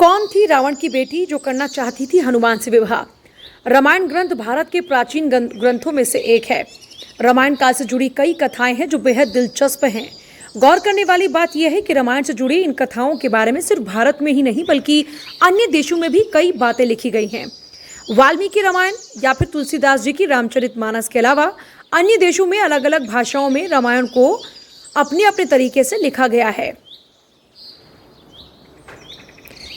कौन थी रावण की बेटी जो करना चाहती थी हनुमान से विवाह? रामायण ग्रंथ भारत के प्राचीन ग्रंथों में से एक है। रामायण काल से जुड़ी कई कथाएं हैं जो बेहद दिलचस्प हैं। गौर करने वाली बात यह है कि रामायण से जुड़ी इन कथाओं के बारे में सिर्फ भारत में ही नहीं बल्कि अन्य देशों में भी कई बातें लिखी गई हैं। वाल्मीकि रामायण या फिर तुलसीदास जी की रामचरितमानस के अलावा अन्य देशों में अलग अलग भाषाओं में रामायण को अपने अपने तरीके से लिखा गया है।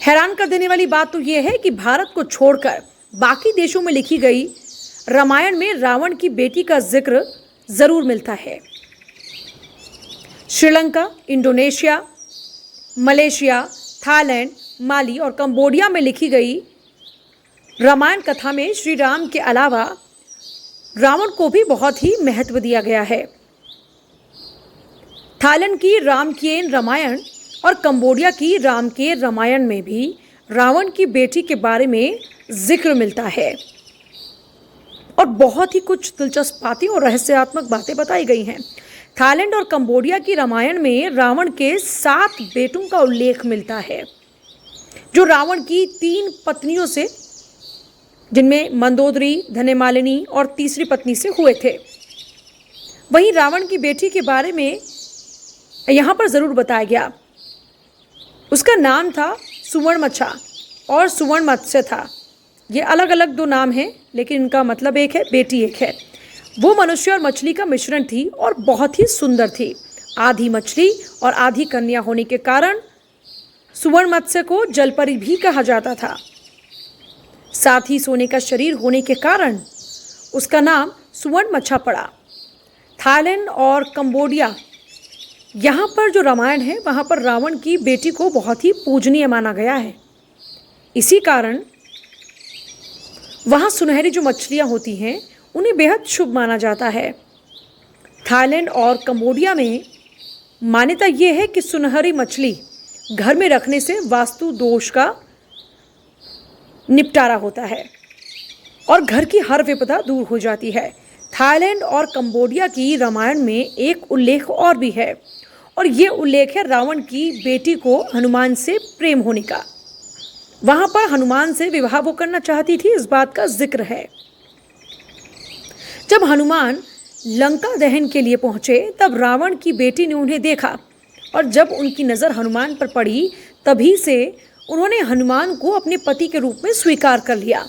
हैरान कर देने वाली बात तो यह है कि भारत को छोड़कर बाकी देशों में लिखी गई रामायण में रावण की बेटी का जिक्र जरूर मिलता है। श्रीलंका, इंडोनेशिया, मलेशिया, थाईलैंड, माली और कंबोडिया में लिखी गई रामायण कथा में श्री राम के अलावा रावण को भी बहुत ही महत्व दिया गया है। थाईलैंड की रामकियन रामायण और कंबोडिया की रामकेर रामायण में भी रावण की बेटी के बारे में जिक्र मिलता है और बहुत ही कुछ दिलचस्प बातें और रहस्यात्मक बातें बताई गई हैं। थाईलैंड और कंबोडिया की रामायण में रावण के 7 बेटों का उल्लेख मिलता है जो रावण की 3 पत्नियों से, जिनमें मंदोदरी, धनेमालिनी और तीसरी पत्नी से हुए थे। वहीं रावण की बेटी के बारे में यहाँ पर ज़रूर बताया गया। उसका नाम था सुवर्णमच्छा और सुवर्ण मत्स्य था। ये अलग अलग 2 नाम हैं लेकिन इनका मतलब एक है, बेटी एक है। वो मनुष्य और मछली का मिश्रण थी और बहुत ही सुंदर थी। आधी मछली और आधी कन्या होने के कारण सुवर्ण मत्स्य को जलपरी भी कहा जाता था। साथ ही सोने का शरीर होने के कारण उसका नाम सुवर्णमच्छा पड़ा। थाईलैंड और कंबोडिया, यहाँ पर जो रामायण है वहाँ पर रावण की बेटी को बहुत ही पूजनीय माना गया है। इसी कारण वहाँ सुनहरी जो मछलियाँ होती हैं उन्हें बेहद शुभ माना जाता है। थाईलैंड और कंबोडिया में मान्यता ये है कि सुनहरी मछली घर में रखने से वास्तु दोष का निपटारा होता है और घर की हर विपदा दूर हो जाती है। थाईलैंड और कंबोडिया की रामायण में एक उल्लेख और भी है और ये उल्लेख है रावण की बेटी को हनुमान से प्रेम होने का। वहाँ पर हनुमान से विवाह वो करना चाहती थी, इस बात का जिक्र है। जब हनुमान लंका दहन के लिए पहुँचे तब रावण की बेटी ने उन्हें देखा और जब उनकी नज़र हनुमान पर पड़ी तभी से उन्होंने हनुमान को अपने पति के रूप में स्वीकार कर लिया।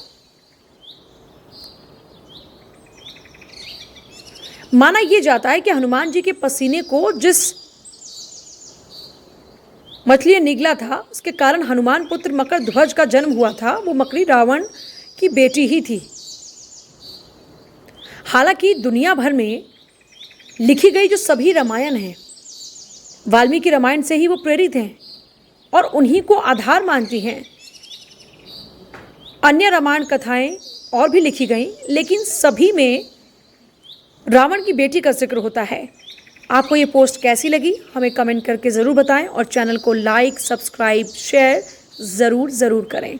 माना यह जाता है कि हनुमान जी के पसीने को जिस मछली निगला था उसके कारण हनुमान पुत्र मकर ध्वज का जन्म हुआ था। वो मकड़ी रावण की बेटी ही थी। हालांकि दुनिया भर में लिखी गई जो सभी रामायण हैं वाल्मीकि रामायण से ही वो प्रेरित हैं और उन्हीं को आधार मानती हैं। अन्य रामायण कथाएं और भी लिखी गई लेकिन सभी में रावण की बेटी का जिक्र होता है। आपको ये पोस्ट कैसी लगी हमें कमेंट करके ज़रूर बताएं और चैनल को लाइक, सब्सक्राइब, शेयर ज़रूर करें।